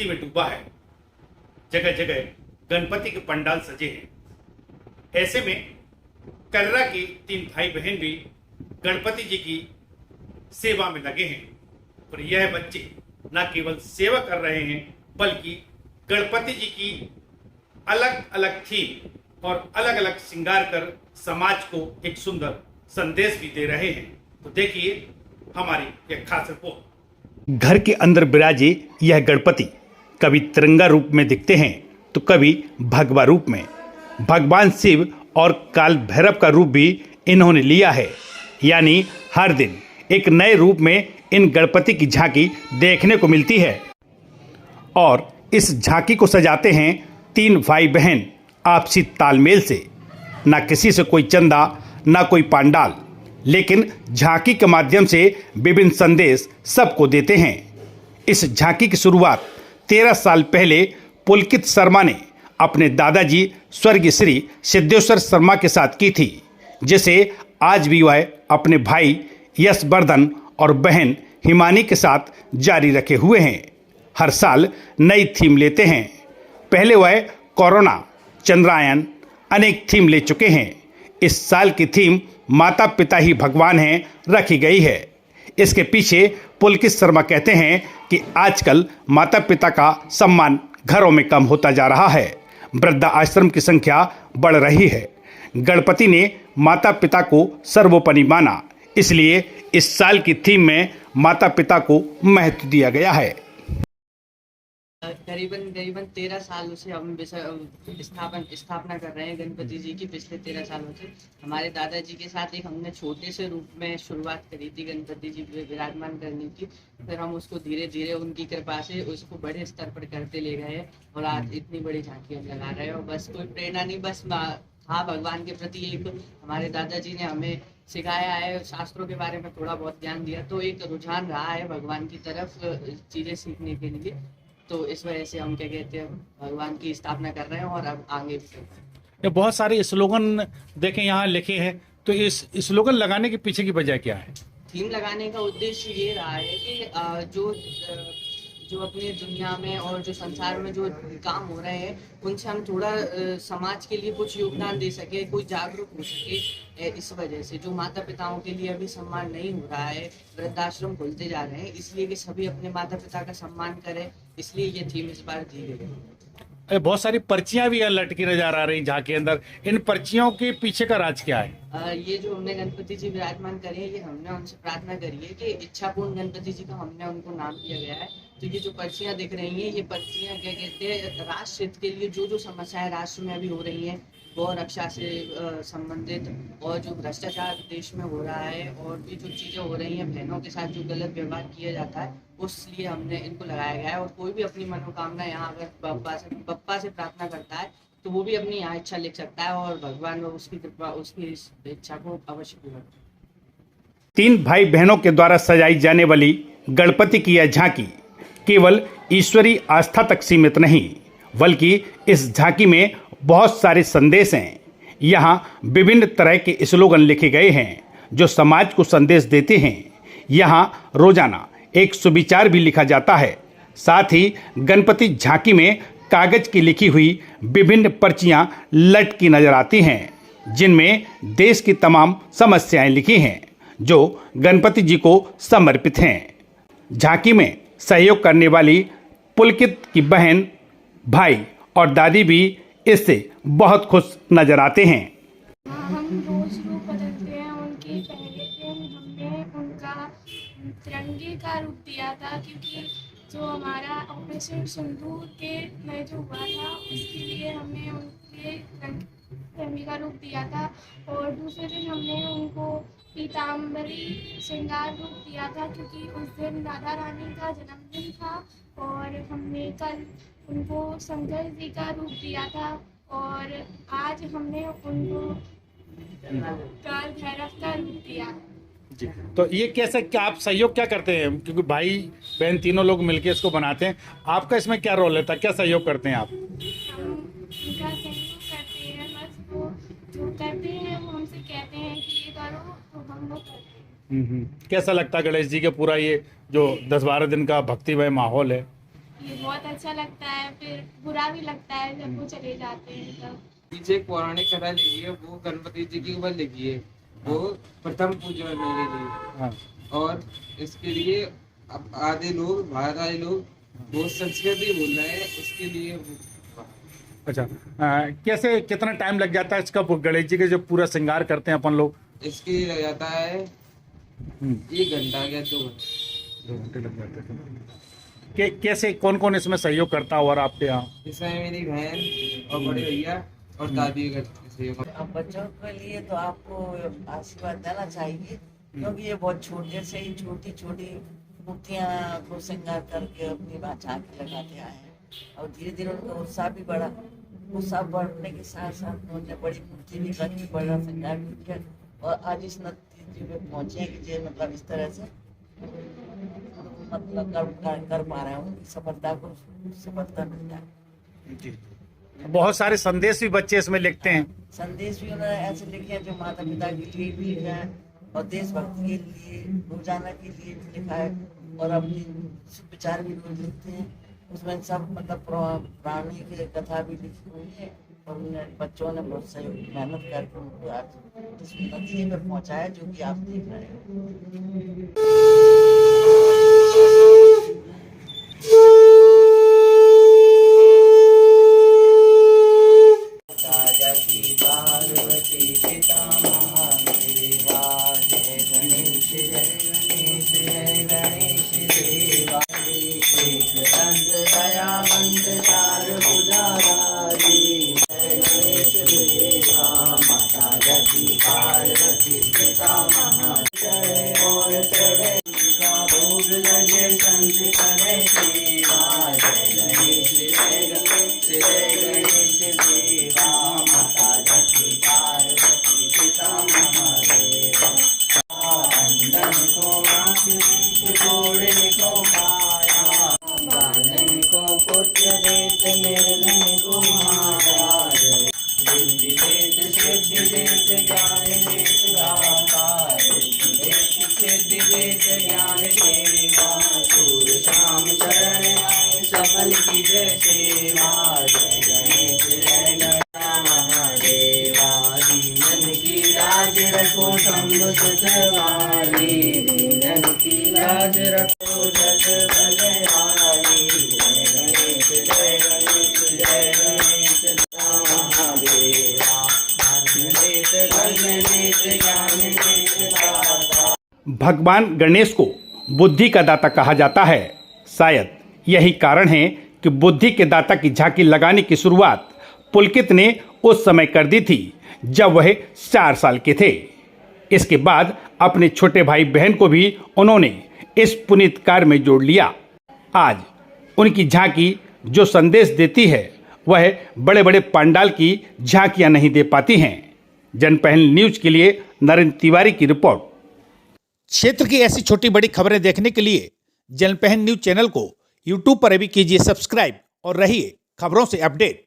भक्ति में डूबा है। जगह जगह गणपति के पंडाल सजे हैं। ऐसे में कर्रा के 3 भाई बहन भी गणपति जी की सेवा में लगे हैं और यह बच्चे न केवल सेवा कर रहे हैं बल्कि गणपति जी की अलग अलग थीम और अलग अलग श्रृंगार कर समाज को एक सुंदर संदेश भी दे रहे हैं। तो देखिए हमारी यह खास रिपोर्ट। घर के अंदर विराजे यह गणपति कभी तिरंगा रूप में दिखते हैं तो कभी भगवा रूप में। भगवान शिव और काल भैरव का रूप भी इन्होंने लिया है, यानी हर दिन एक नए रूप में इन गणपति की झांकी देखने को मिलती है। और इस झांकी को सजाते हैं 3 भाई बहन आपसी तालमेल से। ना किसी से कोई चंदा, ना कोई पांडाल, लेकिन झांकी के माध्यम से विभिन्न संदेश सबको देते हैं। इस झांकी की शुरुआत 13 साल पहले पुलकित शर्मा ने अपने दादाजी स्वर्गीय श्री सिद्धेश्वर शर्मा के साथ की थी, जिसे आज भी वह अपने भाई यशवर्धन और बहन हिमानी के साथ जारी रखे हुए हैं। हर साल नई थीम लेते हैं। पहले वह कोरोना, चंद्रायन अनेक थीम ले चुके हैं। इस साल की थीम माता पिता ही भगवान हैं रखी गई है। इसके पीछे पुलकित शर्मा कहते हैं कि आजकल माता पिता का सम्मान घरों में कम होता जा रहा है। वृद्धा आश्रम की संख्या बढ़ रही है। गणपति ने माता पिता को सर्वोपरि माना, इसलिए इस साल की थीम में माता पिता को महत्व दिया गया है। करीबन 13 सालों से हम स्थापना कर रहे हैं गणपति जी की। पिछले 13 सालों से हमारे दादाजी के साथ एक हमने छोटे से रूप में शुरुआत करी थी गणपति जी विराजमान करने की। फिर हम उसको धीरे धीरे उनकी कृपा से उसको बड़े स्तर पर करते ले गए और आज इतनी बड़ी झांकी हम लगा रहे हैं। और बस कोई प्रेरणा नहीं, बस हाँ भगवान के प्रति एक हमारे दादाजी ने हमें सिखाया है, शास्त्रों के बारे में थोड़ा बहुत ज्ञान दिया, तो एक रुझान रहा है भगवान की तरफ चीज़ें सीखने के लिए। तो इस वजह से हम क्या कहते हैं भगवान की स्थापना कर रहे हैं और अब आगे भी कर रहे हैं। ये बहुत सारे स्लोगन देखें यहाँ लिखे हैं, तो इस स्लोगन लगाने के पीछे की वजह क्या है? थीम लगाने का उद्देश्य ये रहा है कि जो अपनी दुनिया में और जो संसार में जो काम हो रहे हैं उनसे हम थोड़ा समाज के लिए कुछ योगदान दे सके, कोई जागरूक हो सके। इस वजह से जो माता पिताओं के लिए अभी सम्मान नहीं हो रहा है, वृद्धाश्रम खुलते जा रहे हैं, इसलिए कि सभी अपने माता पिता का सम्मान करें, इसलिए ये थीम इस बार दी गई। बहुत सारी पर्चियां भी लटकी नजर आ रही झांकी के अंदर। इन पर्चियों के पीछे का राज क्या है? ये जो हमने गणपति जी विराजमान करे, ये हमने उनसे प्रार्थना करी है कि इच्छापूर्ण गणपति जी का हमने उनको नाम दिया गया है। तो ये जो पर्चियां दिख रही हैं, ये पर्चियां क्या कहते हैं राष्ट्र हित के लिए जो समस्याएं राष्ट्र में अभी हो रही हैं, गौ रक्षा से संबंधित और जो भ्रष्टाचार देश में हो रहा है और भी जो चीज़ें हो रही हैं, बहनों के साथ जो गलत व्यवहार किया जाता है, उसलिए हमने इनको लगाया गया है। और कोई भी अपनी मनोकामना यहाँ अगर बप्पा से प्रार्थना करता है तो वो भी अपनी यहाँ इच्छा लिख सकता है और भगवान उसकी कृपा उसकी इस इच्छा को अवश्य पूरा करें। 3 भाई बहनों के द्वारा सजाई जाने वाली गणपति की यह झांकी केवल ईश्वरीय आस्था तक सीमित नहीं, बल्कि इस झांकी में बहुत सारे संदेश हैं। यहाँ विभिन्न तरह के स्लोगन लिखे गए हैं जो समाज को संदेश देते हैं। यहाँ रोजाना एक सुविचार भी लिखा जाता है। साथ ही गणपति झांकी में कागज की लिखी हुई विभिन्न पर्चियां लटकी नजर आती हैं, जिनमें देश की तमाम समस्याएं लिखी हैं जो गणपति जी को समर्पित हैं। झांकी में सहयोग करने वाली पुलकित की बहन, भाई और दादी भी इससे बहुत खुश नजर आते हैं। हम रोज रूप बदलते हैं उनकी। पहले दिन हमने उनका तिरंगे का रूप दिया था, क्योंकि जो हमारा ऑपरेशन सिंदूर के में जो हुआ था उसके लिए हमने उनके तिरंगे का रूप दिया था। और दूसरे दिन हमने उनको पीताम्बरी श्रृंगार रूप दिया था, क्योंकि उस दिन राधा रानी का जन्मदिन था। और हमने कल उनको शंकर जी का रूप दिया था और आज हमने उनको काल भैरव का रूप दिया। जी, तो ये कैसे, क्या आप सहयोग क्या करते हैं? क्योंकि भाई बहन तीनों लोग मिलकर इसको बनाते हैं, आपका इसमें क्या रोल रहता है, क्या सहयोग करते हैं आप? हम उनका सहयोग करते हैं, बस वो जो करते हैं वो हमसे कहते हैं कि ये करो तो हम वो करते हैं। कैसा लगता है गणेश जी के पूरा ये जो 10-12 दिन का भक्तिमय माहौल है? ये बहुत अच्छा लगता है, फिर बुरा भी लगता है जब वो चले जाते हैं तब। पीछे एक पौराणिक कथा लिखी है, वो गणपति जी के ऊपर लिखी है। वो प्रथम पूजा है मेरे लिए। हाँ। और इसके लिए अब आधे लोग, बाहर आए लोग बहुत संस्कृति बोल रहे हैं, उसके लिए अच्छा, कैसे कितना टाइम लग जाता है इसका गणेश जी के जो पूरा श्रृंगार करते हैं अपन लोग? इसके लिए लग जाता है 1 घंटा या 2 घंटे। 2 घंटे लग जाते हैं। कैसे कौन कौन इसमें सहयोग करता हो और आपके यहाँ? इसमें मेरी बहन और बड़े भैया और दादी करते हैं सहयोग। अब बच्चों के लिए तो आपको आशीर्वाद देना चाहिए, क्योंकि ये बहुत छोटे से ही छोटी छोटी मूर्तियाँ को श्रृंगार करके अपनी झांकी लगाते आए हैं, और धीरे धीरे उनका उत्साह भी बढ़ा। उत्साह बढ़ने के साथ साथ उन्होंने बड़ी मूर्ति भी रखी, बड़ा श्रृंगार भी किया, और आज इस नतीजे पे पहुँचे कि जो मतलब इस तरह से मतलब कर पा रहे हैं, सफलता को सफलता मिल जाए। बहुत सारे संदेश भी बच्चे इसमें लिखते हैं। संदेश भी उन्होंने ऐसे लिखे हैं जो माता पिता के लिए भी लिखा है, और देशभक्ति के लिए, रोजाना के लिए भी लिखा है, और अपनी विचार भी रोज लिखते हैं। उसमें सब मतलब प्राणी की कथा भी लिखी हुई है, और उन्हें बच्चों ने बहुत सहयोग मेहनत करके उनको आज इस नतीजे में पहुंचाया जो कि आप देख रहे हैं। पार्वती पिता महादेवा, जय गणेश जय गणेश जय गणेश देवा। एक दंत दयावंत चार भुजाधारी, जय गणेश देवा। माता जति पार्वती पिता महादेव, और चढ़े का भोग लगे संत करे सेवा। जय गणेश जय गणेश जय गणेश देवा। माता जति पार्वती पिता महादेव, अंदन को आँख जोड़ने को पाया, बालन को पुत्र देत मेरे धन को महाराज। बुद्धि देत सिद्धि देत ज्ञान देत दाता, बुद्धि देत सिद्धि देत ज्ञान देवा। सूर शाम शरण आए सफल की जय सेवा। जय गणेश जय गणेश महादेवा। दीनन की लाज रखो शंभु सुखवाली, दीनन की लाज रखो जग भगवानी। जय गणेश जय गणेश जय गणेश महादेवा। धन देत धन देत ज्ञान देत दाता। भगवान गणेश को बुद्धि का दाता कहा जाता है। शायद यही कारण है कि बुद्धि के दाता की झांकी लगाने की शुरुआत पुलकित ने उस समय कर दी थी जब वह 4 साल के थे। इसके बाद अपने छोटे भाई बहन को भी उन्होंने इस पुनीत कार्य में जोड़ लिया। आज उनकी झांकी जो संदेश देती है वह बड़े बड़े पंडाल की झांकियां नहीं दे पाती हैं। जनपहल न्यूज के लिए नरेंद्र तिवारी की रिपोर्ट। क्षेत्र की ऐसी छोटी बड़ी खबरें देखने के लिए जनपहल न्यूज चैनल को यूट्यूब पर भी कीजिए सब्सक्राइब और रहिए खबरों से अपडेट।